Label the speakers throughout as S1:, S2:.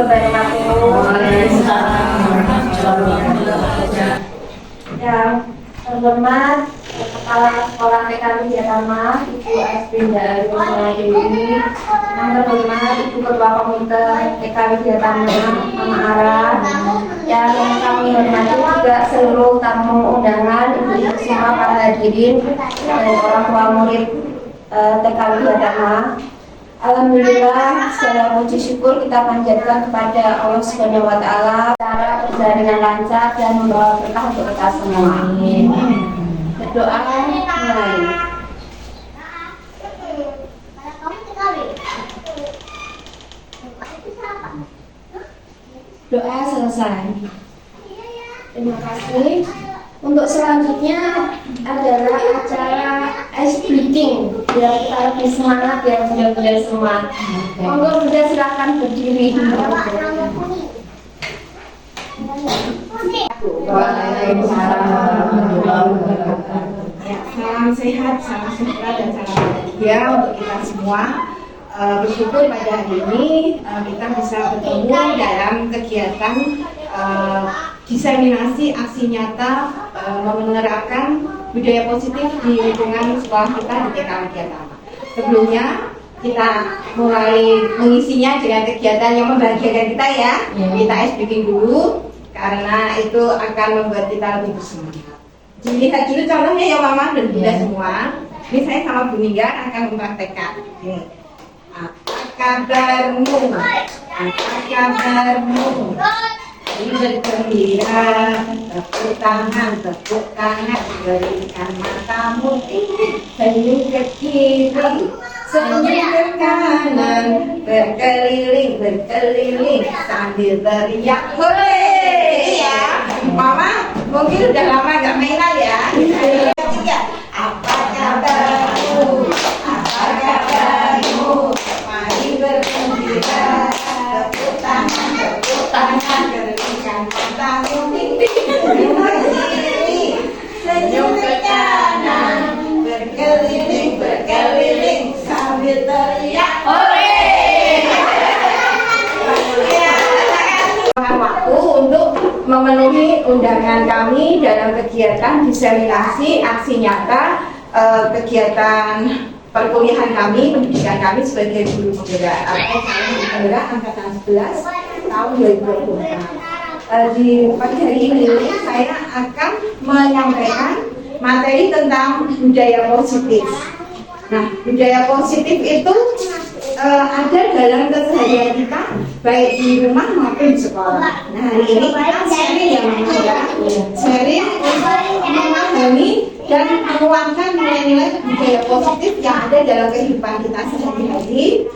S1: Yang terhormat Kepala Sekolah TK Widyatama, Ibu Asbinda Dewi. Yang terhormat Ibu Ketua Komite TK Widyatama, Mama Ara. Yang kami hormati juga seluruh tamu undangan, ibu-ibu semua para hadirin dan orang tua murid TK Widyatama. Alhamdulillah, segala puji syukur kita panjatkan kepada Allah Subhanahu wa Ta'ala. Cara berjalan dengan lancar dan membawa berkah untuk kita semua. Amin. Berdoa mulai. Doa selesai. Terima kasih. Untuk selanjutnya adalah acara ice breaking biar kita lebih semangat ya bunda-bunda semua. Monggo bunda silahkan berdiri.
S2: Salam sehat, salam sejahtera dan salam bahagia untuk kita semua. Bersyukur pada hari ini kita bisa bertemu dalam kegiatan diseminasi aksi nyata menerapkan budaya positif di lingkungan sekolah kita di TK Widyatama. Sebelumnya kita mulai mengisinya dengan kegiatan yang membahagiakan kita ya. Kita ice breaking dulu karena itu akan membuat kita lebih bersemangat. Dilihat dulu contohnya ya Mama dan Bunda semua. Ini saya sama Bu Ninggar akan mempraktekkan. Apa kabarmu? Apa kabarmu? Bergembira, tepuk tangan, berikan matamu, senyum ke kiri, senyum ke kanan, berkeliling sambil teriak hore ya. Mama mungkin udah lama gak mainan ya. Apa kabarmu? Apa kabarmu? Mari bergembira, tepuk tangan, berikan matamu, senyum ke kanan, berkeliling sambil teriak hore. Waktu untuk memenuhi undangan kami dalam kegiatan diseminasi aksi nyata kegiatan perkuliahan kami, pendidikan kami sebagai guru penggerak atau penggerak angkatan 11 tahun 2024. Di pagi hari ini saya akan menyampaikan materi tentang budaya positif. Nah, budaya positif itu ada dalam keseharian kita baik di rumah maupun di sekolah. Nah, hari ini kita sharing yang sharing untuk memahami dan menguatkan nilai-nilai budaya positif yang ada dalam kehidupan kita sehari-hari,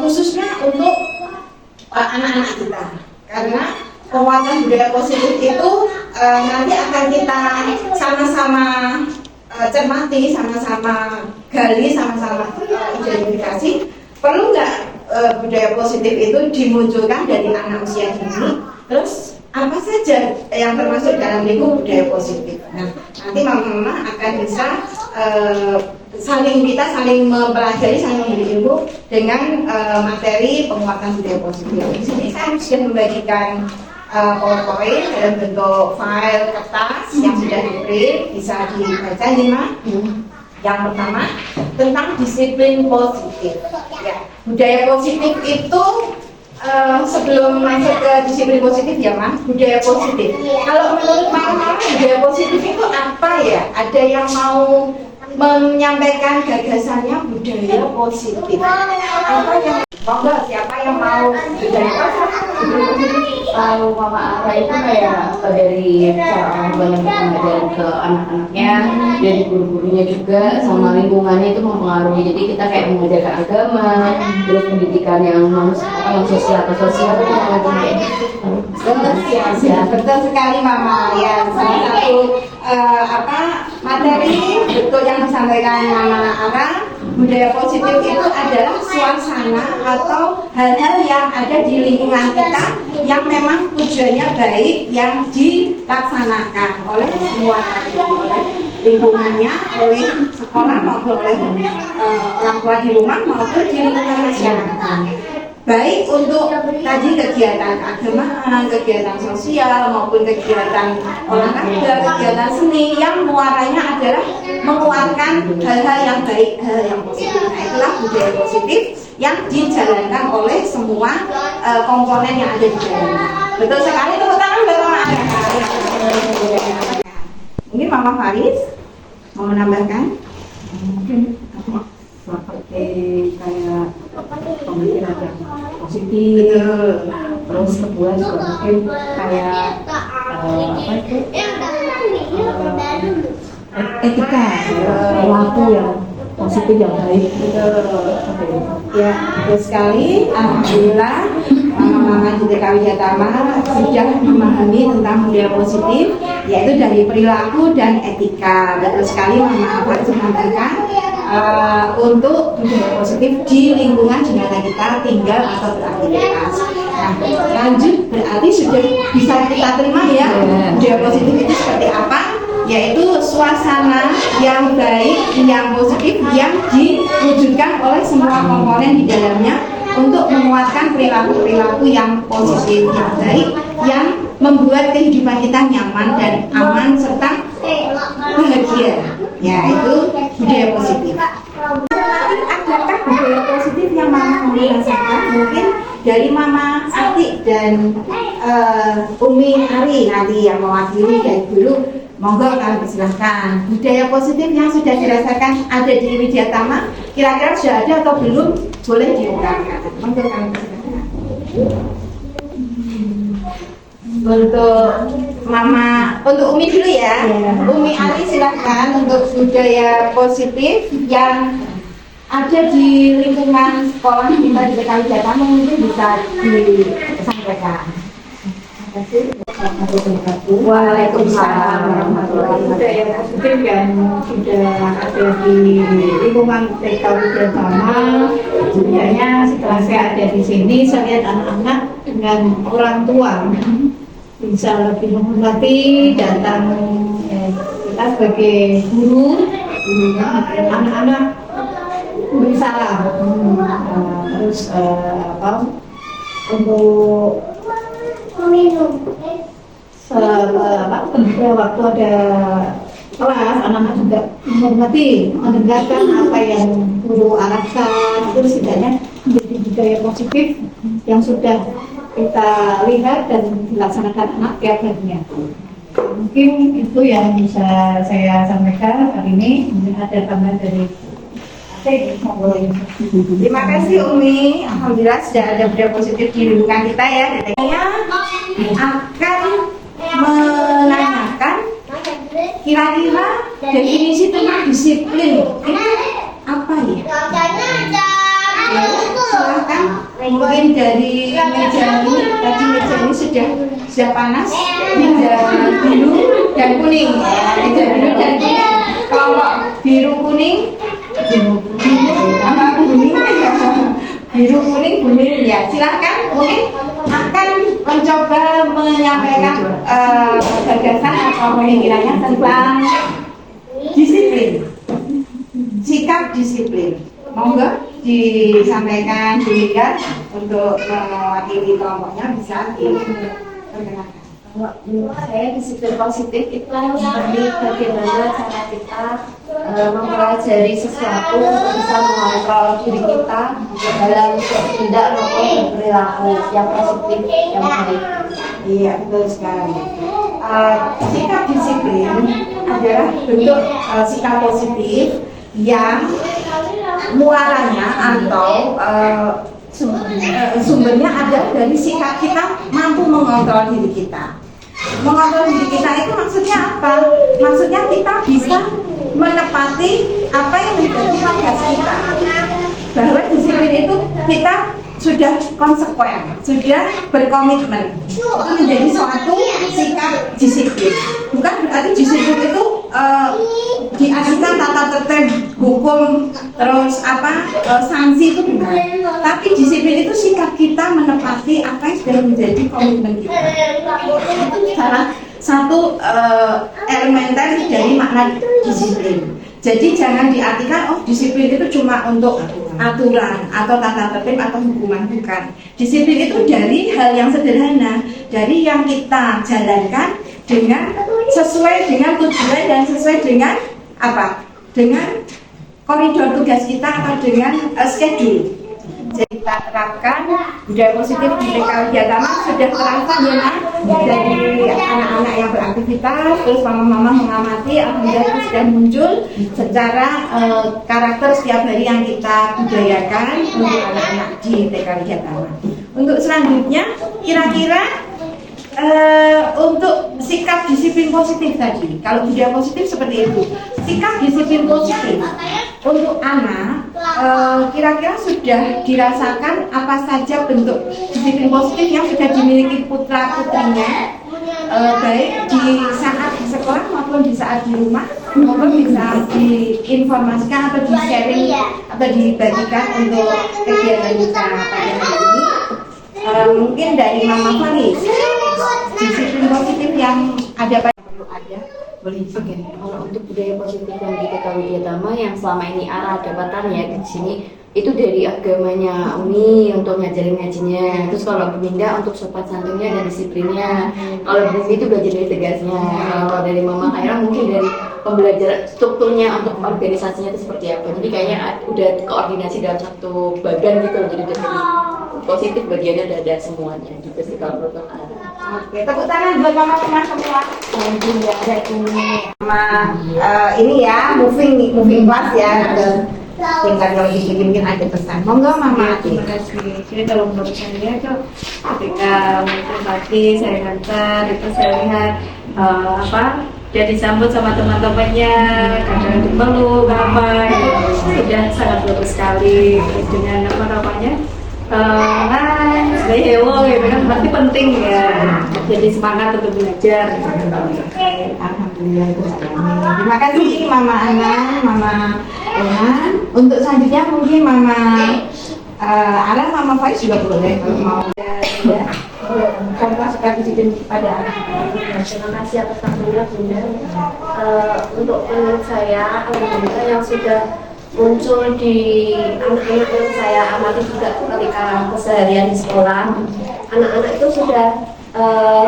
S2: khususnya untuk anak-anak kita. Karena penguatan budaya positif itu nanti akan kita sama-sama cermati, sama-sama gali, sama-sama identifikasi. Perlu nggak budaya positif itu dimunculkan dari anak usia dini? Terus apa saja yang termasuk dalam lingkup budaya positif? Nah, nanti mama-mama akan bisa saling mempelajari, saling memberi ilmu dengan materi penguatan budaya positif. Di sini saya sudah membagikan PowerPoint dalam bentuk file kertas yang sudah di-print, bisa dibaca nih Ma. Yang pertama tentang disiplin positif. Ya, budaya positif itu sebelum masuk ke disiplin positif ya Mas, budaya positif. Kalau menurut Mama, budaya positif itu apa ya? Ada yang mau menyampaikan gagasannya budaya positif? Apa yang siapa yang mau budaya positif?
S3: Kalau Mama Ara itu kayak dari cara orang tua yang mengajar ke anak-anaknya, dari guru-gurunya juga, sama lingkungannya itu mempengaruhi. Jadi kita kayak mengajarkan agama, terus pendidikan yang sosial atau sosial itu
S2: betul sekali Mama ya. Salah satu materi bentuk yang disampaikan Mama Ara, budaya positif itu adalah suasana atau hal-hal yang ada di lingkungan kita yang memang tujuannya baik, yang dilaksanakan oleh semua oleh lingkungannya, oleh sekolah maupun oleh orang tua di rumah maupun di lingkungan masyarakat. baik untuk tadi kegiatan keagamaan, kegiatan sosial maupun kegiatan olahraga, kegiatan seni yang muaranya adalah menguatkan hal-hal yang baik, hal yang positif. Nah, itulah budaya positif yang dijalankan oleh semua komponen yang ada di dalamnya. Betul sekali, tepuk tangan buat Mama Ara. Mungkin Mama Faris mau menambahkan?
S4: Mungkin seperti kayak pemikiran yang positif, terus kedua juga mungkin kayak apa itu etika, perilaku yang positif yang baik.
S2: Ya, betul sekali. Alhamdulillah, Mama di DKW Jatama sudah memahami tentang budaya positif, yaitu dari perilaku dan etika. Betul sekali, Mama harus menambahkan untuk budaya positif di lingkungan di mana kita tinggal atau beraktivitas. Nah, lanjut berarti sudah bisa kita terima ya budaya positif itu seperti apa? Yaitu suasana yang baik, yang positif, yang diwujudkan oleh semua komponen di dalamnya untuk menguatkan perilaku-perilaku yang positif, yang baik, yang membuat kehidupan kita nyaman dan aman serta bahagia. Ya, itu budaya positif. Adakah budaya positif yang Mama mau rasakan? Mungkin dari Mama Ati dan Umi Ari nanti yang mewakili dari dulu. Monggo kami persilahkan. Budaya positif yang sudah dirasakan ada di Widyatama, kira-kira sudah ada atau belum? Boleh diungkapkan. Monggo kami persilahkan. Untuk Mama, untuk Umi dulu ya. Umi Ali silahkan untuk budaya positif yang ada di lingkungan sekolah kita di DKW Jatama mungkin bisa disampaikan.
S4: Waalaikumsalam warahmatullahi wabarakatuh. Budaya positif yang sudah ada di lingkungan DKW Jatama. Sebenarnya setelah saya ada di sini, saya lihat anak-anak dengan orang tua bisa lebih menghormati, datang kita sebagai guru, anak-anak beri salam, terus untuk waktu ada kelas, anak-anak juga menghormati, mendengarkan apa yang guru arahkan. Itu setidaknya menjadi budaya positif yang sudah kita lihat dan dilaksanakan anak tiap harinya. Mungkin itu yang bisa saya sampaikan hari ini. Mungkin ada tambahan dari
S2: Terima kasih Umi. Alhamdulillah sudah ada budaya positif di lingkungan kita ya. Saya akan menanyakan kira-kira definisi tentang disiplin itu apa ya? Ya, silahkan. Mungkin dari meja ini, tadi meja ini sudah panas, meja biru dan kuning. Meja biru dan kuning. Kalau biru kuning, biru kuning kuning ya. Silahkan, mungkin akan mencoba menyampaikan gagasan atau pemikirannya tentang disiplin, sikap disiplin. Monggo disampaikan dilihat untuk mewakili kelompoknya, bisa diperkenalkan.
S1: Kalau menurut saya disiplin positif itu seperti bagaimana cara kita mempelajari sesuatu untuk bisa mengontrol diri kita dalam bertindak maupun berperilaku yang positif, yang baik.
S2: Iya, betul sekali. Sikap disiplin adalah bentuk sikap positif yang muaranya atau sumbernya ada dari sikap kita mampu mengontrol diri kita. Mengontrol diri kita itu maksudnya apa? Maksudnya kita bisa menepati apa yang menjadi tugas kita. Bahwa disiplin itu kita sudah konsekuen, sudah berkomitmen. Itu menjadi suatu sikap disiplin. Bukan berarti disiplin itu diartikan tata tertib, hukum, terus sanksi itu bukan. Tapi disiplin itu sikap kita menepati apa yang sudah menjadi komitmen kita. Itu salah satu elementer dari makna disiplin. Jadi jangan diartikan oh disiplin itu cuma untuk aturan atau tata tertib atau hukuman, bukan. Disiplin itu dari hal yang sederhana, dari yang kita jalankan dengan sesuai dengan tujuan dan sesuai dengan apa? Dengan koridor tugas kita atau dengan schedule. Jadi kita terapkan budaya positif di TK Widya Tama sudah terasa ya Nak, dari anak-anak yang beraktivitas, terus mama-mama mengamati, alhamdulillah itu sudah muncul secara karakter setiap hari yang kita budayakan untuk anak-anak di TK Widya Tama. Untuk selanjutnya, kira-kira untuk sikap disiplin positif tadi, kalau budaya positif seperti itu, sikap disiplin positif untuk anak kira-kira sudah dirasakan apa saja bentuk disiplin positif yang sudah dimiliki putra putrinya, baik di saat di sekolah maupun di saat di rumah, maupun bisa diinformasikan atau di-sharing atau dibagikan untuk kegiatan kita pada hari ini. Mungkin dari Mama Faris, disiplin positif yang ada pada perlu ada. Boleh.
S3: Oke, kalau untuk budaya positif yang di TK Widya Tama yang selama ini Ara dapatan ya di sini itu dari agamanya Umi untuk ngajarin-ngajinya. Terus kalau Bunda untuk sopan santunnya dan disiplinnya. Kalau Bumi itu belajar dari tegasnya. Kalau dari Mama Khaira mungkin dari pembelajaran strukturnya untuk organisasinya itu seperti apa. Jadi kayaknya udah koordinasi dalam satu bagian gitu. Jadi dari positif bagiannya udah ada semuanya juga sih kalau menurut Ara.
S2: Oke, tepuk tangan buat mama-mama semua. Alhamdulillah ada ini. Sama ini ya, moving class ya. Tingkat kalau dikirim ada pesan. Monggo mama.
S1: Terima kasih. Jadi kalau menurut saya itu ketika mungkin pagi saya hantar itu saya lihat dia disambut sama teman-temannya, kadang dipeluk apa itu sudah sangat bagus sekali. Terus dengan hewo gitu kan berarti penting ya, jadi semangat untuk belajar.
S2: Alhamdulillah. Terima kasih Mama Ana, Mama Elan. Untuk selanjutnya mungkin Mama Ala, Mama Faiz juga boleh kalau mau.
S1: Contoh sekali disiplin pada anak. Terima kasih atas waktunya Bunda. Untuk menurut saya alhamdulillah yang sudah muncul di anak-anak yang saya amati juga ketika keseharian di sekolah, anak-anak itu sudah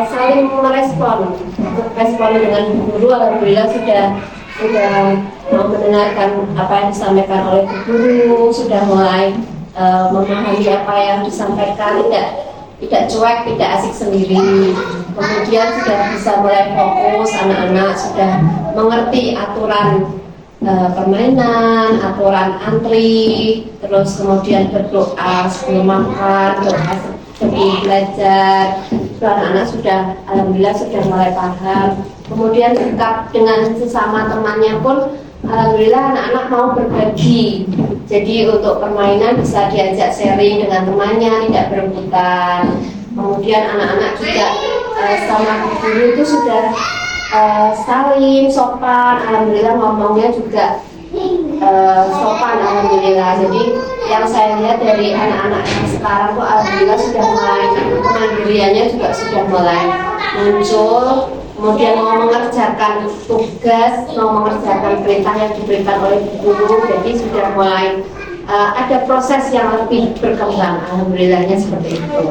S1: saling merespon dengan guru. Alhamdulillah sudah mau mendengarkan apa yang disampaikan oleh guru, sudah mulai memahami apa yang disampaikan, tidak cuek, tidak asik sendiri. Kemudian sudah bisa mulai fokus, anak-anak sudah mengerti aturan permainan, aturan antri, terus kemudian berdoa sebelum makan, doa sebelum belajar. Anak-anak sudah alhamdulillah sudah mulai paham. Kemudian sikap dengan sesama temannya pun alhamdulillah anak-anak mau berbagi. Jadi untuk permainan bisa diajak sharing dengan temannya, tidak berebutan. Kemudian anak-anak juga sama guru itu sudah salim, sopan, alhamdulillah ngomongnya juga sopan, alhamdulillah. Jadi yang saya lihat dari anak-anak yang sekarang tuh alhamdulillah sudah mulai kemandiriannya juga sudah mulai muncul. Kemudian mau mengerjakan tugas, mau mengerjakan perintah yang diberikan oleh guru, jadi sudah mulai ada proses yang lebih berkembang, alhamdulillahnya seperti itu.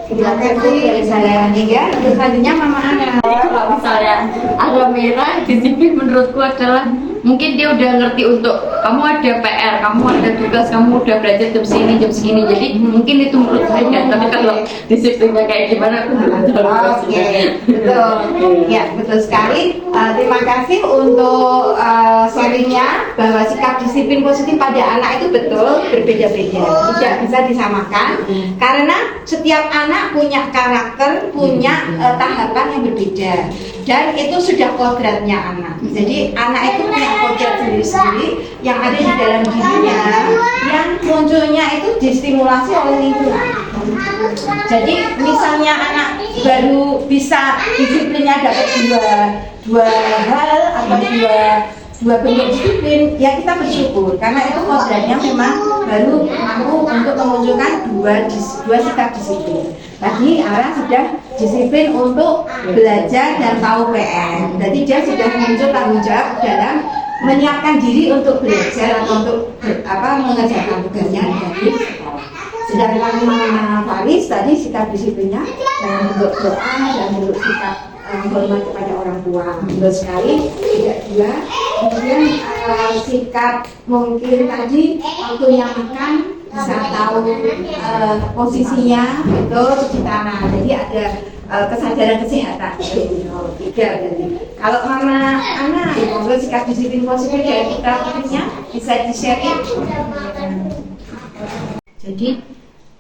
S2: Terima kasih dari saya ya. Terus selanjutnya Mama Ana.
S3: Kalau misalnya agak merah, disiplin menurutku adalah mungkin dia udah ngerti untuk kamu ada PR, kamu ada tugas, kamu udah belajar jam segini. Jadi mungkin itu menurut saya. Tapi kalau disiplinnya kayak gimana aku belum tahu.
S2: Oke, betul. Ya, betul sekali. Terima kasih untuk sharingnya bahwa sikap disiplin positif pada anak itu betul berbeda-beda, tidak bisa disamakan karena setiap anak punya karakter, punya tahapan yang berbeda, dan itu sudah kodratnya anak. Jadi anak itu punya kodrat sendiri-sendiri yang ada di dalam dirinya, yang munculnya itu distimulasi oleh lingkungan. Jadi misalnya anak baru bisa disiplinnya dapat dua hal atau dua bentuk disiplin, ya kita bersyukur karena itu kodratnya memang baru mampu untuk memunculkan dua sikap disiplin. Tadi Ara sudah disiplin untuk belajar dan tahu PR. Jadi dia sudah muncul tanggung jawab dalam menyiapkan diri untuk belajar atau untuk mengerjakan tugasnya dari sekolah. Sedangkan Mama Faris tadi sikap disiplinnya dalam bentuk doa dan bentuk sikap hormat kepada orang tua, betul sekali, tidak gila. Kemudian sikap mungkin tadi waktunya makan bisa tahu posisinya, betul, cuci tangan. Jadi ada kesadaran kesehatan. Tiga berarti. Kalau Mama Ana, monggo sikap disiplin positif dari kita bisa di-share. Jadi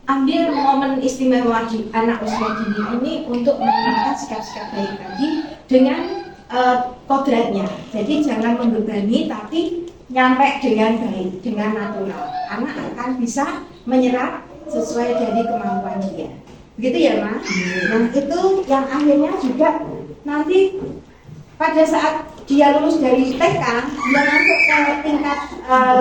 S2: ambil momen istimewa di anak usia dini ini untuk menanamkan sikap-sikap baik tadi dengan kodratnya. Jadi jangan membebani, tapi nyampe dengan baik, dengan natural. Anak akan bisa menyerap sesuai dari kemampuan dia. Begitu ya, Mas? Nah, itu yang akhirnya juga nanti pada saat dia lulus dari TK, dia masuk ke tingkat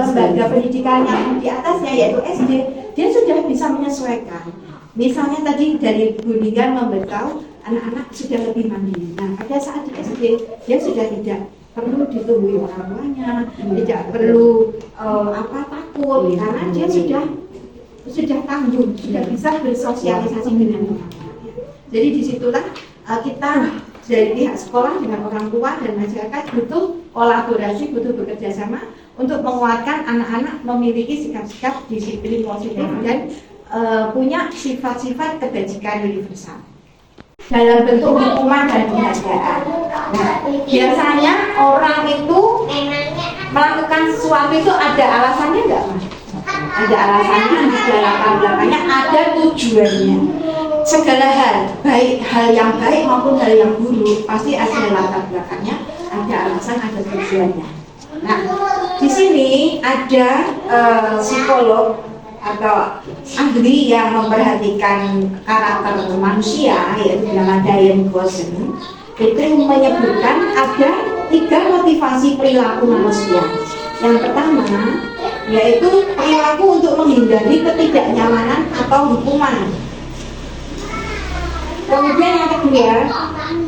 S2: lembaga pendidikan yang di atasnya yaitu SD, dia sudah bisa menyesuaikan. Misalnya tadi dari bimbingan memberitahu anak-anak sudah lebih mandiri. Nah, pada saat di SD dia sudah tidak perlu ditumbuhi orang tuanya, tidak perlu takut karena dia sudah tangguh, sudah bisa bersosialisasi dengan orang tuanya. Jadi disitulah kita dari pihak sekolah dengan orang tua dan masyarakat butuh kolaborasi, butuh bekerja sama untuk menguatkan anak-anak memiliki sikap-sikap disiplin positif dan punya sifat-sifat kebajikan universal dalam bentuk hukuman dan penghargaan. Nah, biasanya orang itu melakukan sesuatu itu ada alasannya enggak, Mas? Ada alasannya, ada latar belakangnya, ada tujuannya. Segala hal, baik hal yang baik maupun hal yang buruk, pasti ada latar belakangnya, ada alasan, ada tujuannya. Nah, di sini ada psikolog atau ahli yang memperhatikan karakter manusia, yaitu bernama Diane Gosling. Itu menyebutkan ada 3 motivasi perilaku manusia. Yang pertama, yaitu perilaku untuk menghindari ketidaknyamanan atau hukuman. Kemudian yang kedua,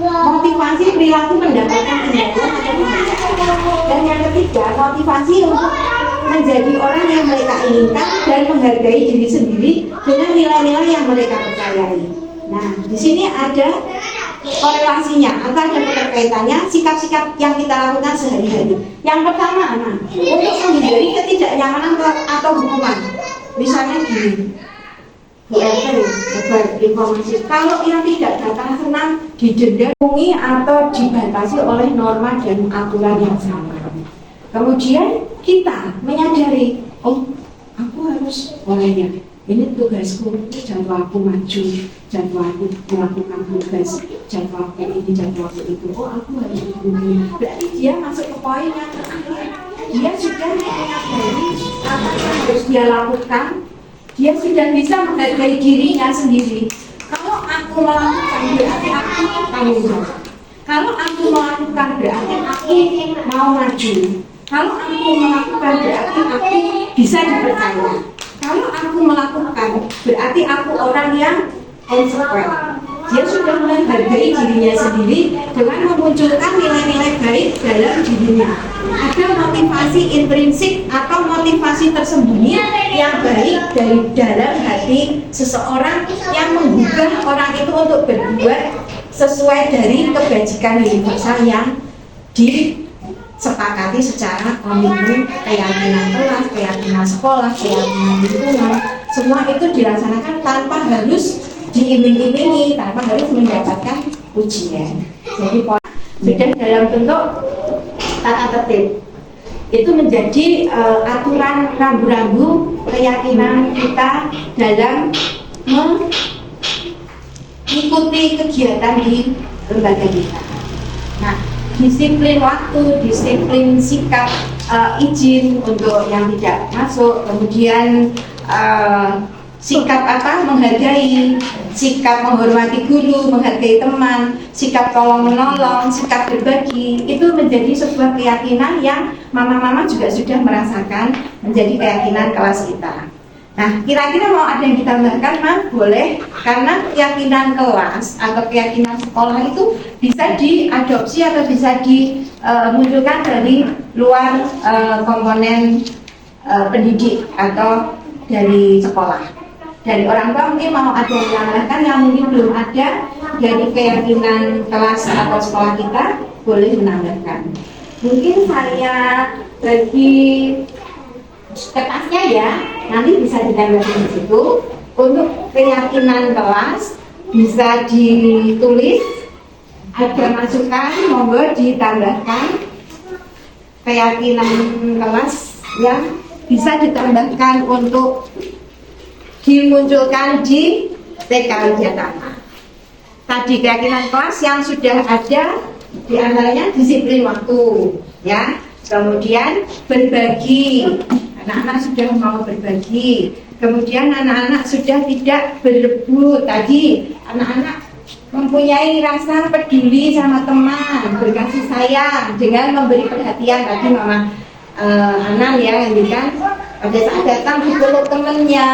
S2: motivasi perilaku mendapatkan imbalan atau penghargaan. Dan yang ketiga, motivasi untuk menjadi orang yang mereka inginkan dan menghargai diri sendiri dengan nilai-nilai yang mereka percayai. Nah, di sini ada korelasinya atau ada keterkaitannya sikap-sikap yang kita lakukan sehari-hari. Yang pertama, untuk menghindari ketidaknyamanan atau hukuman. Misalnya gini, Bu RT, informasi kalau yang tidak datang senang didenda atau dibatasi oleh norma dan aturan yang sama. Kemudian kita menyadari, oh, aku harus olehnya. Ini tugasku, jadwalku maju, jadwalku melakukan tugas, jadwalku ini, jadwalku itu. Oh, aku harus begini. Berarti dia masuk ke poin yang terakhir. Dia sudah menyadari apa yang harus dia lakukan. Dia sudah bisa menghargai dirinya sendiri. Kalau aku melakukan berarti aku tanggung jawab. Kalau aku melakukan berarti aku mau maju. Kalau aku melakukan berarti aku bisa dipercaya. Kalau aku melakukan berarti aku orang yang konsekuen. Dia sudah menghargai dirinya sendiri dengan memunculkan nilai-nilai baik dalam dirinya. Ada motivasi intrinsik atau motivasi tersembunyi yang baik dari dalam hati seseorang yang menggugah orang itu untuk berbuat sesuai dari kebajikan universal yang disepakati secara komitmen, keyakinan kelas, keyakinan sekolah, keyakinan lingkungan. Semua itu dilaksanakan tanpa harus diiming-imingi, tanpa harus mendapatkan ujian. Jadi sudah dalam bentuk tata tertib. Itu menjadi aturan rambu-rambu keyakinan kita dalam mengikuti kegiatan di lembaga kita. Nah, disiplin waktu, disiplin sikap, izin untuk yang tidak masuk, kemudian sikap menghargai, sikap menghormati guru, menghargai teman, sikap tolong menolong, sikap berbagi, itu menjadi sebuah keyakinan yang mama-mama juga sudah merasakan menjadi keyakinan kelas kita. Nah, kira-kira mau ada yang ditambahkan, Mas? Boleh, karena keyakinan kelas atau keyakinan sekolah itu bisa diadopsi atau bisa dimunculkan dari luar komponen pendidik atau dari sekolah. Dari orang tua mungkin mau ada yang menambahkan yang mungkin belum ada dari keyakinan kelas atau sekolah kita, boleh menambahkan. Mungkin saya bagi kertasnya ya, nanti bisa ditambahkan di situ. Untuk keyakinan kelas bisa ditulis, ada masukan monggo ditambahkan keyakinan kelas yang bisa ditambahkan untuk dimunculkan di TK Widyatama. Tadi keyakinan kelas yang sudah ada di antaranya disiplin waktu, ya. Kemudian berbagi, anak-anak sudah mau berbagi. Kemudian anak-anak sudah tidak berebut. Tadi anak-anak mempunyai rasa peduli sama teman, berkasih sayang dengan memberi perhatian. Tadi Mama Anam ya, ini kan pada saat datang dipeluk temennya,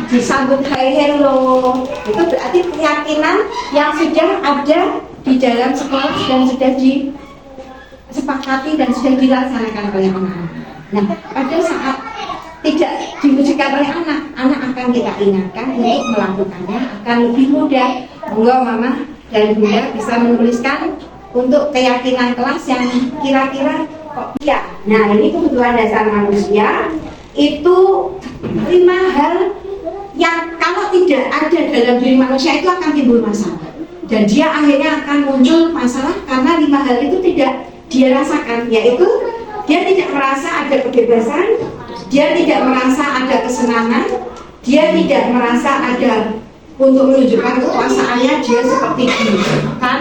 S2: disambut hai hello. Itu berarti keyakinan yang sudah ada di dalam sekolah dan sudah disepakati dan sudah dilaksanakan oleh anak-anak. Nah, pada saat tidak diwujudkan oleh anak akan kita ingatkan untuk melakukannya akan lebih mudah. Monggo Mama dan Bunda bisa menuliskan untuk keyakinan kelas yang kira-kira kok iya. Nah, ini kebutuhan dasar manusia itu 5 hal yang kalau tidak ada dalam diri manusia itu akan timbul masalah. Dan dia akhirnya akan muncul masalah karena 5 hal itu tidak dia rasakan, yaitu dia tidak merasa ada kebebasan, dia tidak merasa ada kesenangan, dia tidak merasa ada untuk menunjukkan kekuasaannya, dia seperti ditekan,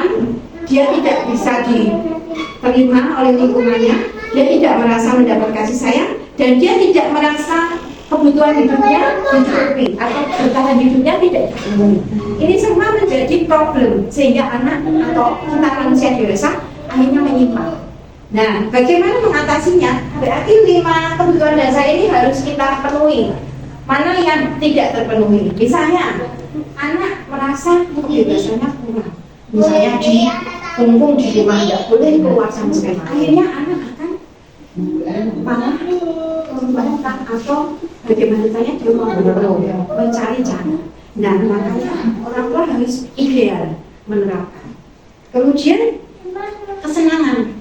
S2: dia tidak bisa diterima oleh lingkungannya, dia tidak merasa mendapat kasih sayang, dan dia tidak merasa kebutuhan hidupnya dicukupi atau bertahan hidupnya tidak terpenuhi. Ini semua menjadi problem sehingga anak atau kita manusia dewasa akhirnya menyimpang. Nah, bagaimana mengatasinya? Berarti 5 kebutuhan dasar ini harus kita penuhi. Mana yang tidak terpenuhi? Misalnya, anak merasa kebebasannya kurang. Misalnya dikungkung di rumah, tidak boleh keluar sama sekali. Akhirnya anak akan malah membantah atau bagaimana caranya dia mau mencari cara. Nah, makanya orang tua harus ideal menerapkan. Kemudian kesenangan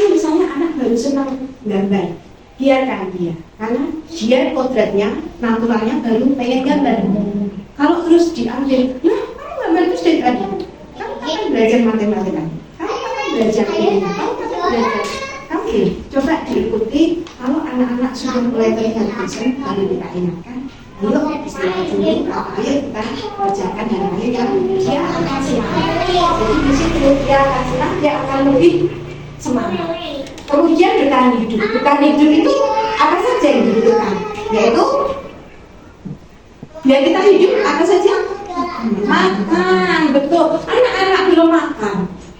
S2: misalnya anak baru senang gambar, biarkan dia, karena dia kodratnya, naturalnya baru pengen gambar. Kalau terus diambil, nah kamu gambar terus dari tadi, kamu kan belajar matematika, kamu kan belajar ini, kamu kan belajar. Oke, coba diikuti. Kalau anak-anak sudah mulai terlihat bosan, baru kita ingatkan, ayo istirahat dulu, ayo kita kerjakan hal-hal yang dia akan senang. Jadi di situ dia akan senang, dia akan lebih semangat. Kemudian bertahan hidup. Bertahan hidup itu apa saja yang dibutuhkan? Yaitu biar kita hidup apa saja? Makan, betul. Anak-anak belum makan,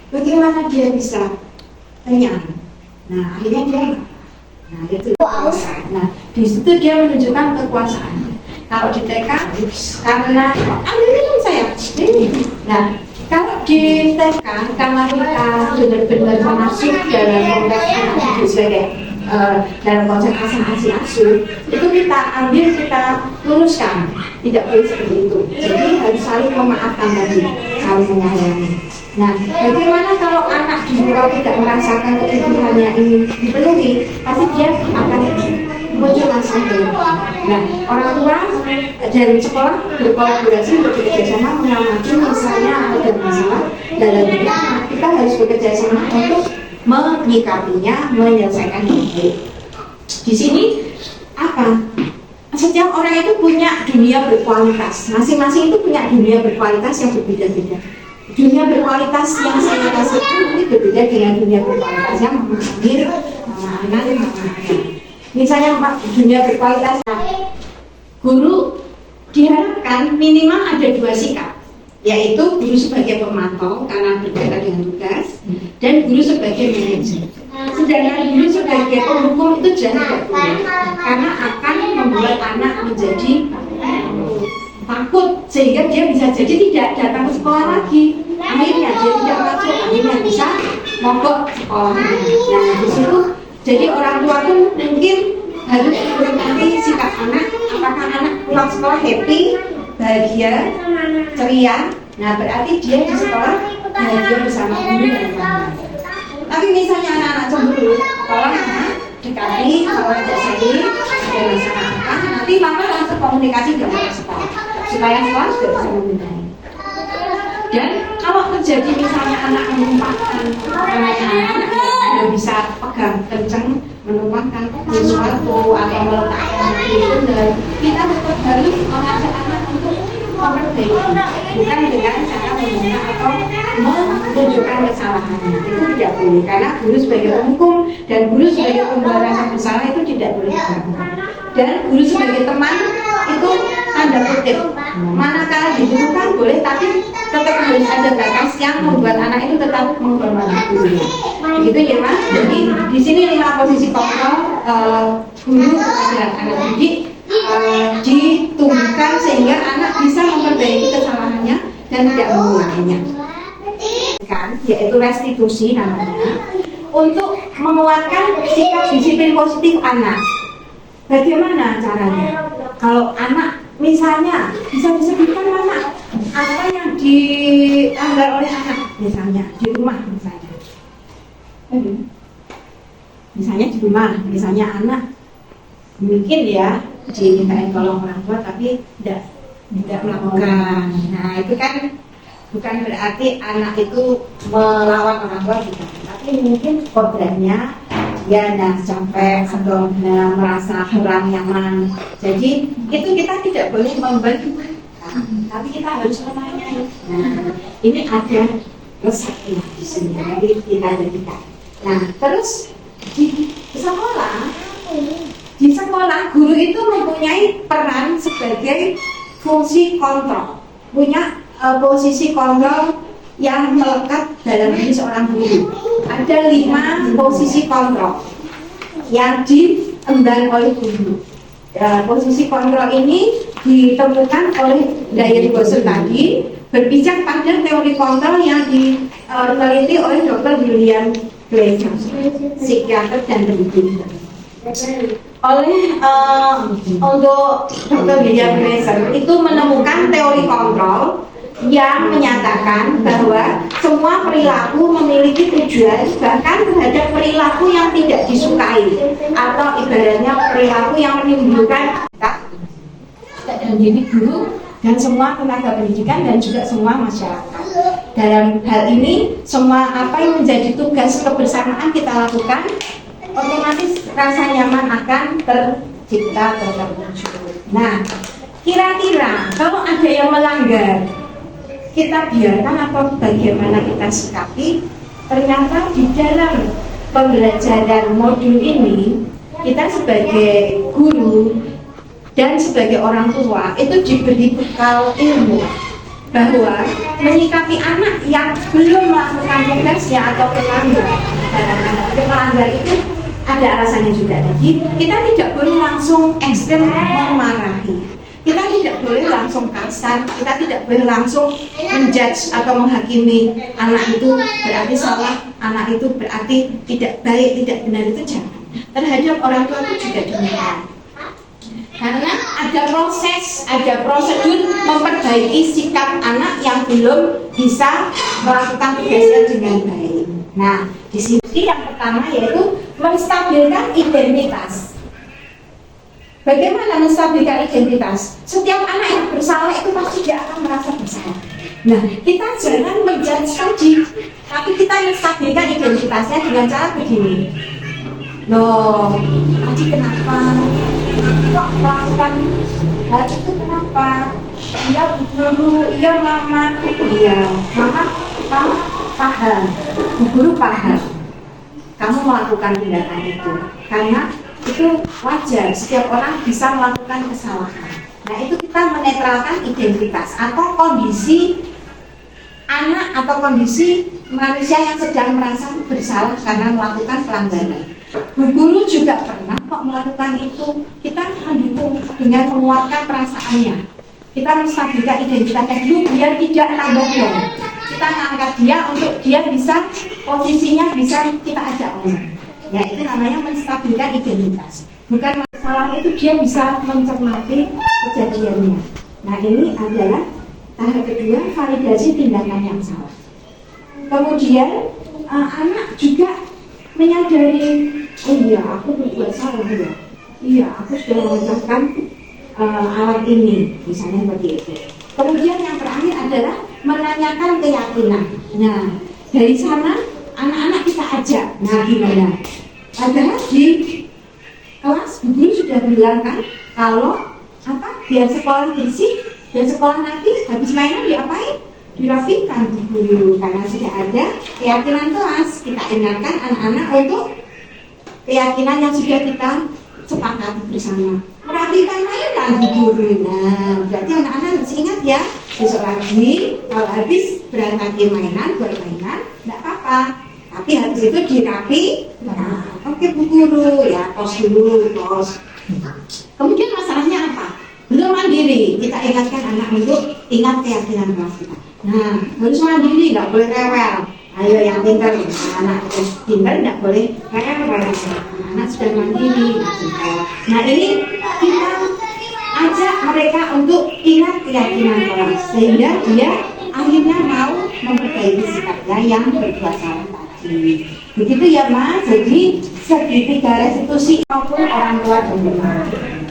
S2: bagaimana dia bisa kenyang? Nah, akhirnya dia itu kekuasaan. Nah, di situ dia menunjukkan kekuasaan. Kalau di TK, karena ambil minum saya. Nah, kalau di TK, karena kita benar-benar masuk dalam konteks anak sebagai dalam konsep asasi asuh, itu kita ambil, kita luruskan. Tidak boleh seperti itu. Jadi harus saling memaafkan tadi, saling menyayangi. Nah, bagaimana kalau anak di luar tidak merasakan kebutuhannya ini dipenuhi, pasti dia akan muncul masalah. Nah, orang tua dari sekolah berkolaborasi bekerjasama mengamati misalnya ada masalah dalam hidup, kita harus bekerjasama untuk menyikapinya, menyelesaikan dengan baik. Di sini apa? Setiap orang itu punya dunia berkualitas. Masing-masing itu punya dunia berkualitas yang berbeda-beda. Dunia berkualitas yang saya rasakan nanti berbeda dengan dunia berkualitas yang Mama Amir, Mama Anan, Mama Anan. Misalnya dunia berkualitas, guru diharapkan minimal ada 2 sikap, yaitu guru sebagai pemantau karena berkaitan dengan tugas, dan guru sebagai manajer. Sedangkan guru sebagai penghukum itu jangan tidak boleh, karena akan membuat anak menjadi takut sehingga dia bisa jadi tidak datang ke sekolah lagi. Akhirnya dia tidak masuk, akhirnya bisa mogok sekolahnya. Nah di situ jadi orang tua pun mungkin harus mengerti sikap anak, apakah anak pulang sekolah happy, bahagia, ceria. Nah berarti dia di sekolah bahagia bersama guru dan teman. Tapi misalnya anak-anak cemburu, tolong dekati, kalau ajak sedih, ada masalah apa, nanti mama langsung komunikasi dengan sekolah supaya sekolah juga bisa membenahi. Dan kalau terjadi misalnya anak menumpahkan anak bisa pegang kenceng menumpahkan sesuatu atau meletakkan di benar, kita tetap harus mengajak anak untuk memperbaiki, bukan dengan cara menghina atau menunjukkan kesalahannya. Itu tidak boleh karena guru sebagai penghukum dan guru sebagai pembawa rasa bersalah itu tidak boleh dilakukan. Dan guru sebagai teman itu tanda kutip, manakala dibutuhkan boleh, tapi tetap harus ada batas yang membuat anak itu tetap menghormati gurunya. Begitu ya Mas. Jadi di sini 5 posisi kontrol guru kepada anak didik ditumbuhkan sehingga anak bisa memperbaiki kesalahannya dan tidak mengulanginya. Kan, yaitu restitusi namanya, untuk menguatkan sikap disiplin positif anak. Bagaimana caranya? Kalau anak misalnya bisa disebutkan mana apa yang dilanggar oleh anak, misalnya di rumah misalnya di rumah, misalnya anak mungkin ya dimintain tolong orang tua tapi tidak melakukan. Nah itu kan bukan berarti anak itu melawan orang tua juga, tapi mungkin kodratnya dia capek atau merasa kurang nyaman. Jadi itu kita tidak boleh membantu, tapi kita harus menanyai. Nah ini ada resepnya di sini, nanti kita jadikan. Nah terus di sekolah guru itu mempunyai peran sebagai fungsi kontrol, punya posisi kontrol yang melekat dalam diri seorang guru. Ada 5 posisi kontrol yang diemban oleh guru. Posisi kontrol ini ditemukan oleh Diane Boswell tadi, berpijak pada teori kontrol yang diteliti oleh Dr. William Glasser, psikiater dan pendidik. Untuk Dr. William Glasser itu menemukan teori kontrol yang menyatakan bahwa semua perilaku memiliki tujuan, bahkan terhadap perilaku yang tidak disukai atau ibaratnya perilaku yang menimbulkan dan jadi guru dan semua tenaga pendidikan dan juga semua masyarakat. Dalam hal ini semua apa yang menjadi tugas kebersamaan kita lakukan, otomatis rasa nyaman akan tercipta terwujud. Nah, kira-kira kalau ada yang melanggar, kita biarkan atau bagaimana kita sikapi? Ternyata di dalam pembelajaran modul ini kita sebagai guru dan sebagai orang tua itu diberi bekal ilmu bahwa menyikapi anak yang belum melakukan tugasnya atau melanggar itu ada alasannya juga. Jadi kita tidak boleh langsung ekstrem memarahi. Kita tidak boleh langsung kasar, kita tidak boleh langsung menjudge atau menghakimi anak itu berarti salah, anak itu berarti tidak baik, tidak benar, itu jangan. Terhadap orang tua itu juga demikian. Karena ada proses, ada prosedur memperbaiki sikap anak yang belum bisa melakukan tugasnya dengan baik. Nah, di sini yang pertama yaitu menstabilkan identitas. Bagaimana menstabilkan identitas? Setiap anak yang bersalah itu pasti dia akan merasa bersalah. Nah, kita jangan menjudge tadi, tapi kita menstabilkan identitasnya dengan cara begini. Loh, tadi kenapa? Kok melakukan hal itu kenapa? Iya guru, iya mama, iya mama paham, guru paham. Kamu melakukan tindakan itu karena itu wajar, setiap orang bisa melakukan kesalahan. Nah itu kita menetralkan identitas atau kondisi anak atau kondisi manusia yang sedang merasa bersalah karena melakukan pelanggaran. Bu guru juga pernah kok melakukan itu, kita mendukung dengan menguatkan perasaannya. Kita menstabilkan identitasnya dulu biar tidak tambah dong. Kita angkat dia untuk dia bisa posisinya bisa kita ajak ngomong. Ya itu namanya menstabilkan identitas. Bukan masalah itu dia bisa mencermati kejadiannya. Nah ini adalah tahap kedua, validasi tindakan yang salah. Kemudian anak juga menyadari, oh iya aku berbuat salah ya, iya aku sudah mengucapkan alat ini, misalnya seperti itu. Kemudian yang terakhir adalah menanyakan keyakinan. Nah dari sana anak-anak kita ajak, nah gimana? Padahal di kelas guru sudah bilang kan, kalau apa biar sekolah bersih, biar sekolah nanti habis mainan diapain? Dirapikan dulu, karena sudah ada keyakinan kelas. Kita ingatkan anak-anak untuk keyakinan yang sudah kita sepakati bersama. Merapikan mainan guru. Nah, berarti anak-anak harus ingat ya, besok lagi kalau habis berantakin mainan, bermainan, tidak apa-apa. Tapi habis itu dirapi. Nah, oke Bu Guru, ya tos dulu, tos. Kemudian masalahnya apa? Belum mandiri. Kita ingatkan anak untuk ingat keyakinan kelas kita. Nah, harus mandiri, nggak boleh rewel. Ayo yang pintar, anak pintar nggak boleh rewel. Anak sudah mandiri. Nah ini kita ajak mereka untuk ingat keyakinan kelas, sehingga dia akhirnya mau memperbaiki sikapnya yang berbuat salah tadi. Begitu ya Mas. Jadi segitiga restitusi maupun orang tua dan teman.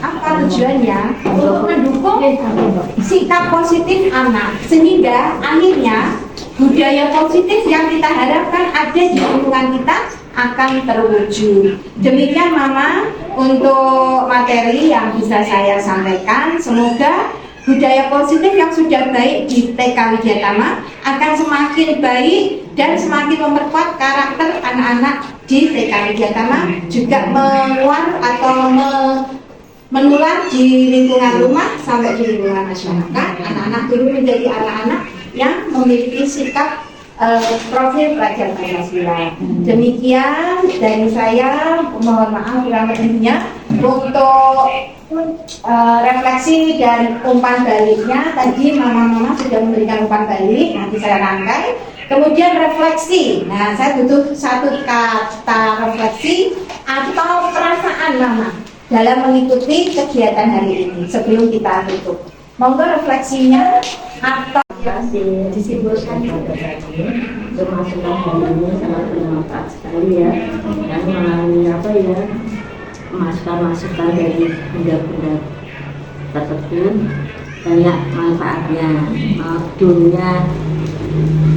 S2: Apa tujuannya? Untuk mendukung sikap positif anak, sehingga akhirnya budaya positif yang kita harapkan ada di lingkungan kita akan terwujud. Demikian Mama untuk materi yang bisa saya sampaikan. Semoga budaya positif yang sudah baik di TK Widyatama akan semakin baik dan semakin memperkuat karakter anak-anak di TK Widyatama, juga menguat atau menular di lingkungan rumah sampai di lingkungan masyarakat. Anak-anak dulu menjadi anak-anak yang memiliki sikap profil pelajar Pancasila. Demikian dari saya, mohon maaf kurang lebihnya. Untuk refleksi dan umpan baliknya, tadi mama-mama sudah memberikan umpan balik, nanti saya rangkai. Kemudian refleksi, nah saya butuh satu kata refleksi atau perasaan mama dalam mengikuti kegiatan hari ini sebelum kita tutup. Monggo refleksinya atau
S3: disimpulkan pada tadi termasuk hari ini sangat bermanfaat sekali ya, dan mengalami apa ya, masukan-masukan dari benda-benda tersebut banyak manfaatnya. Dunia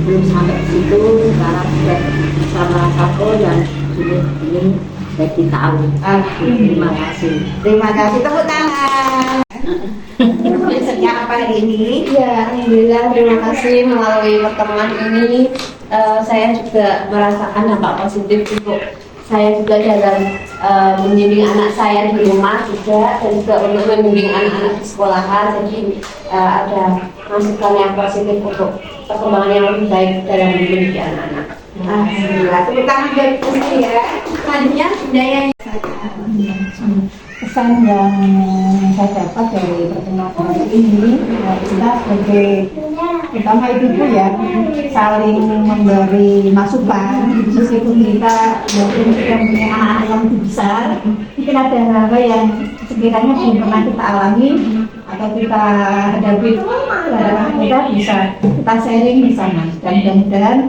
S3: belum sampai situ, sekarang sudah bisa merasa yang ini jadi tahu. Terima kasih.
S2: Terima kasih, tepuk tangan. Risetnya apa hari ini?
S1: Ya, alhamdulillah, terima kasih. Melalui pertemuan ini saya juga merasakan dampak positif untuk saya juga dalam membimbing anak saya di rumah juga, dan juga untuk membimbing anak-anak di sekolahan. Jadi ada masukan yang positif untuk perkembangan yang lebih baik dalam mendidik anak-anak.
S2: Alhamdulillah, tepuk tangan dari sini ya. Selanjutnya budaya
S4: Kesan yang saya dapat dari pertemuan hari ini, kita sebagai terutama ibu ya, saling memberi masukan. Meskipun kita mungkin sudah punya anak-anak yang lebih besar, mungkin ada hal-hal yang sekiranya belum pernah kita alami atau kita hadapi, kita bisa kita sharing di sana. Dan mudah-mudahan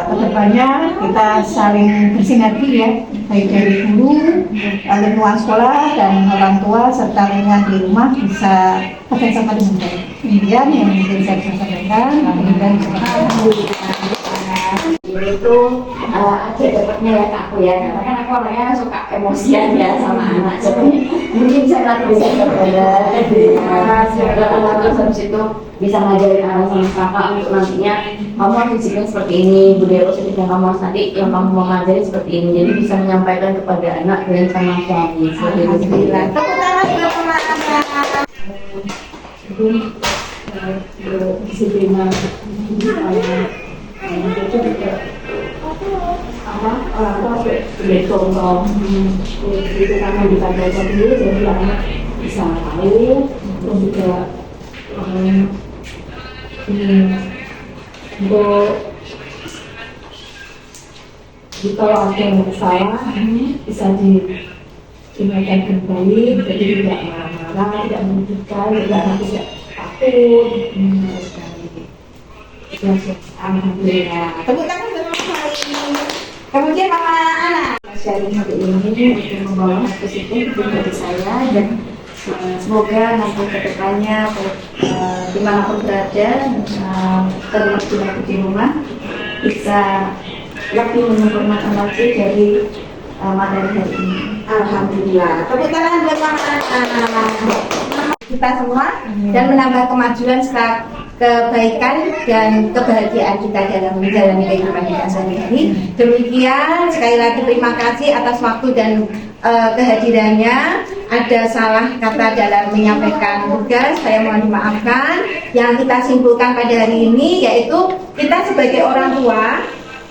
S4: kedepannya kita saling bersinergi ya, baik dari guru, lingkungan sekolah dan orang tua serta lingkungan di rumah bisa bekerjasama dengan baik. Kemudian yang mungkin saya bisa sampaikan, kemudian
S1: itu ada dapatnya ya Kak aku ya, karena kan aku orangnya suka emosian ya sama anak, jadi mungkin saya nanti bisa berberes terus habis itu bisa ngajarin anak sama kakak untuk nantinya kamu harus disiplin seperti ini, budaya positif yang kamu tadi yang kamu mau ngajarin seperti ini, jadi bisa menyampaikan kepada anak dan sama suami seperti itu.
S2: Alhamdulillah, tepuk tangan buat anak-anak.
S4: disiplin itu juga apa sebagai contoh itu karena kita belajar dulu jadi anak bisa tahu terus juga untuk kalau ada yang salah bisa diingatkan kembali jadi tidak marah-marah tidak menyudutkan juga anak tidak takut alhamdulillah tepuk tangan untuk Mama Sari. Kemudian Mama Ana sharing hari ini untuk membawa positif dari saya dan semoga nanti kedepannya dimanapun berada terlebih di rumah bisa lebih menyempurnakan lagi dari materi hari ini. Alhamdulillah. Tepuk tangan buat Mama Ana. Kita semua dan menambah kemajuan serta kebaikan dan kebahagiaan kita dalam menjalani kehidupan kita sehari-hari. Demikian sekali lagi terima kasih atas waktu dan kehadirannya. Ada salah kata dalam menyampaikan tugas, saya mohon dimaafkan. Yang kita simpulkan pada hari ini yaitu kita sebagai orang tua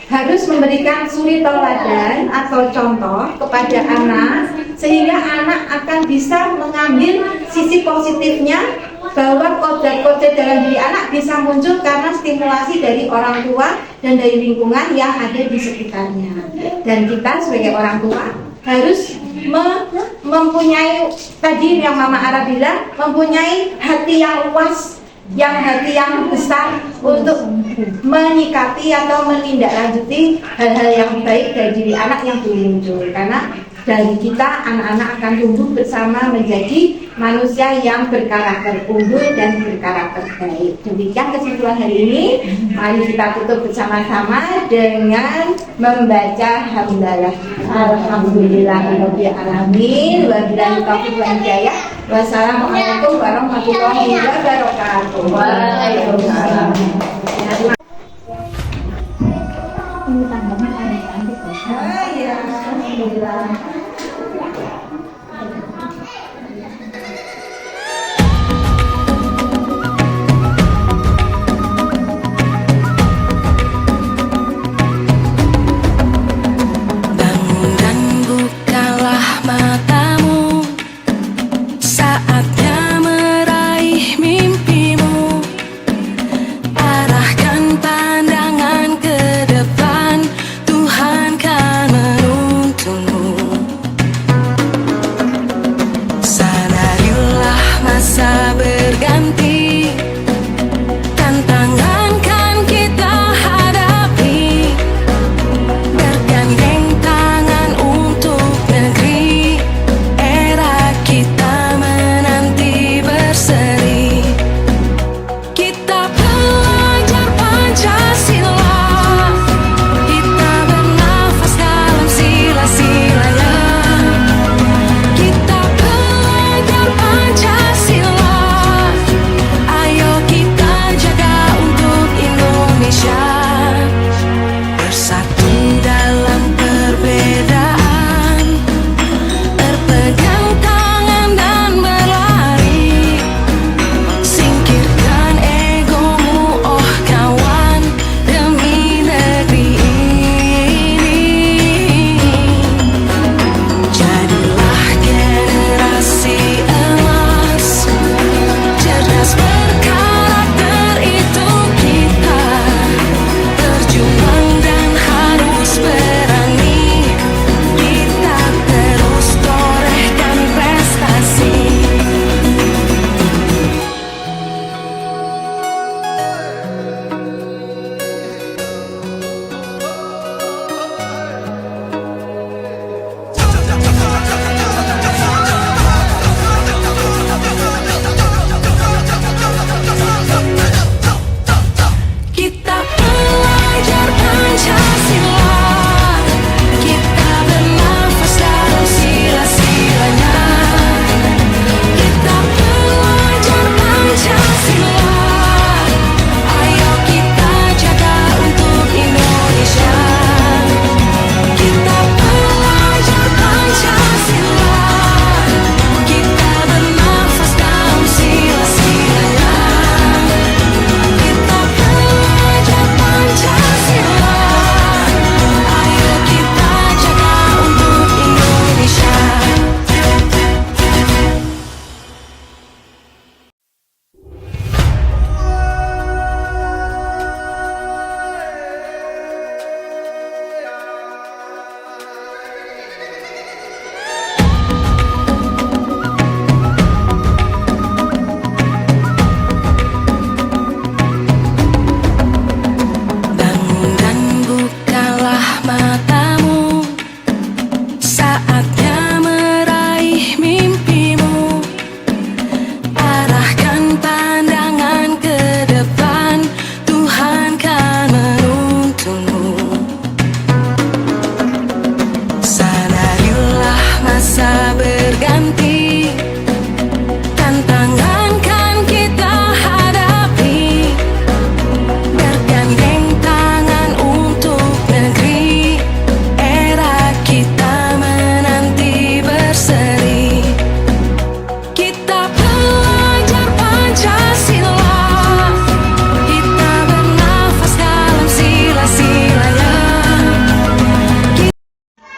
S4: harus memberikan suri tauladan atau contoh kepada anak sehingga anak akan bisa mengambil sisi positifnya bahwa kodrat-kodrat dalam diri anak bisa muncul karena stimulasi dari orang tua dan dari lingkungan yang ada di sekitarnya. Dan kita sebagai orang tua harus mempunyai tadi yang Mama Ara bilang, mempunyai hati yang luas, hati yang besar untuk menyikapi atau menindaklanjuti hal-hal yang baik dari diri anak yang belum muncul. Karena dari kita anak-anak akan tumbuh bersama menjadi manusia yang berkarakter unggul dan berkarakter baik. Demikian kesimpulan hari ini. Mari kita tutup bersama-sama dengan membaca hamdalah. Alhamdulillahirabbil alamin wa billahi taufiq wal hidayah. Wassalamualaikum warahmatullahi wabarakatuh.
S3: Waalaikumsalam.
S4: Ini tandanya cantik
S2: Ya, alhamdulillah.
S5: Bangun dan bukalah matamu, saatnya meraih mimpimu. Para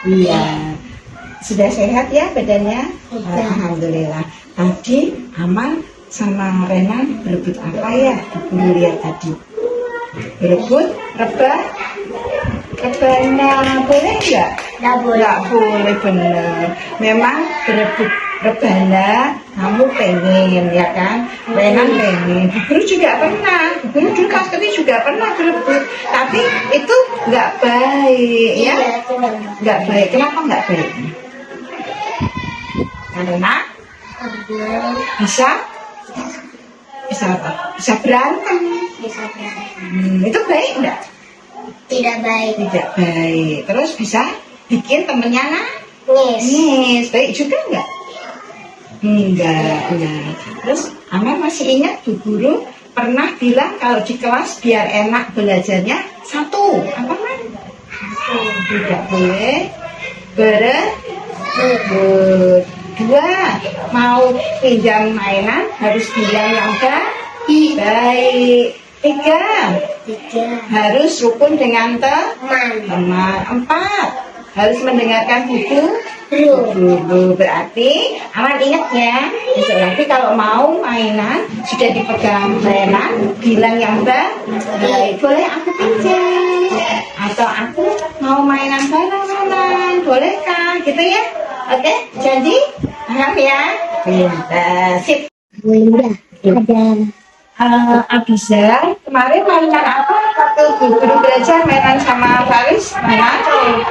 S2: Iya. Sudah sehat ya badannya? Alhamdulillah. Tadi Amal sama Renan berebut apa ya? Ibu lihat tadi. Berebut rebana boleh nggak?
S1: Nggak boleh.
S2: Nggak boleh, bener. Memang berebut rebana kamu pengen ya kan? Renan pengen. Bu Guru juga pernah. Bu Guru dulu pas kecil juga pernah berebut. Tapi itu nggak baik ya? Nggak baik. Kenapa nggak baik? Karena bisa apa? Bisa berantem. Itu baik enggak?
S1: Tidak baik.
S2: Tidak baik. Terus bisa bikin temennya
S1: Nangis.
S2: nangis. Baik juga enggak? Enggak. Terus Amel masih ingat Bu Guru pernah bilang kalau di kelas biar enak belajarnya satu. Apa kan? Tidak boleh berebut. Dua, mau pinjam mainan harus bilang yang baik. Tiga, harus rukun dengan teman. Empat, harus mendengarkan buku guru. Berarti Aman ingat ya, besok lagi kalau mau mainan sudah dipegang Renan, bilang yang baik. Boleh aku pinjam atau aku mau mainan bareng Renan, bolehkah? Gitu ya. Oke, janji? Paham ya? Pintar. Sip.
S1: Ada
S2: Abizar, kemarin mainan apa? Waktu Bu Guru belajar mainan sama Faris? Mainan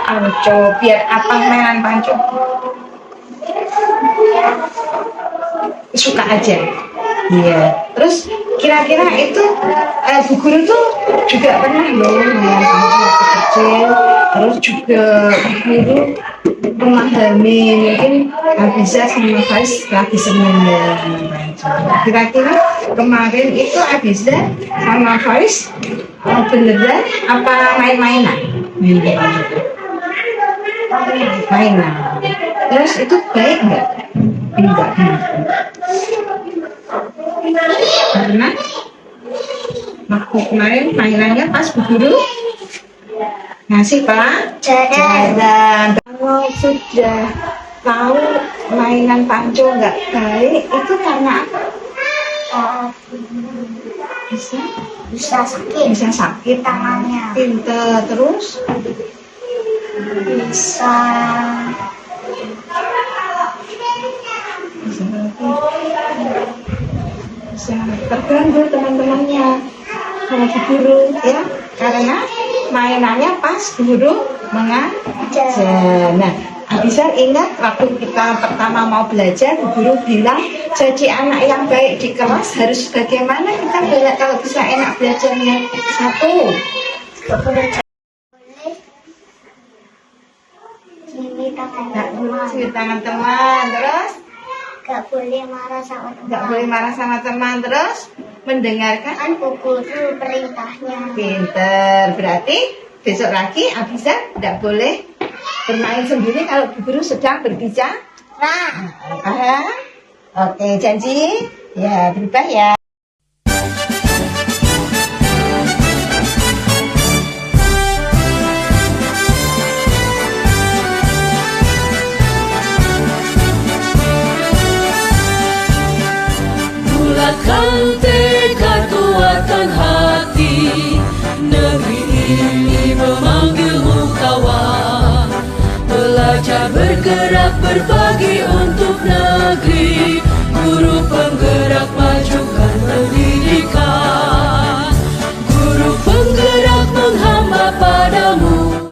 S2: panco. Biar apa mainan panco? Suka aja. Iya. Terus kira-kira itu Bu Guru tuh juga pernah loh mainan panco waktu kecil. Terus juga Bu Guru memahami mungkin Abizar sama Faris lagi seneng mainan panco. Kira-kira kemarin itu Abizar sama Faris beneran apa main-mainan? Mainan. Terus itu baik nggak? Enggak. Karena waktu kemarin mainannya pas Bu Guru ngasih pelajaran. Kalau sudah tahu mainan panco nggak baik itu karena apa? Bisa sakit
S1: tangannya.
S2: pinter. Terus
S1: bisa
S2: bisa terganggu teman-temannya sama Bu Guru ya, karena mainannya pas Bu Guru mengajar. Nah, Abizar ingat waktu kita pertama mau belajar, Bu Guru bilang jadi anak yang baik di kelas harus bagaimana kita kalau bisa enak belajarnya? Satu, nggak boleh cium tangan teman. Terus
S1: nggak boleh marah sama teman.
S2: nggak boleh marah sama teman. Terus mendengarkan
S1: Kan Bu Guru perintahnya.
S2: pinter. Berarti besok lagi Abizar tidak boleh bermain sendiri kalau Bu Guru sedang berbicara. Paham? Oke, janji? Ya, berubah ya.
S5: Bulatkan tekad, kuatkan hati. Negeri ini memanggilmu kawan. Belajar bergerak berbagi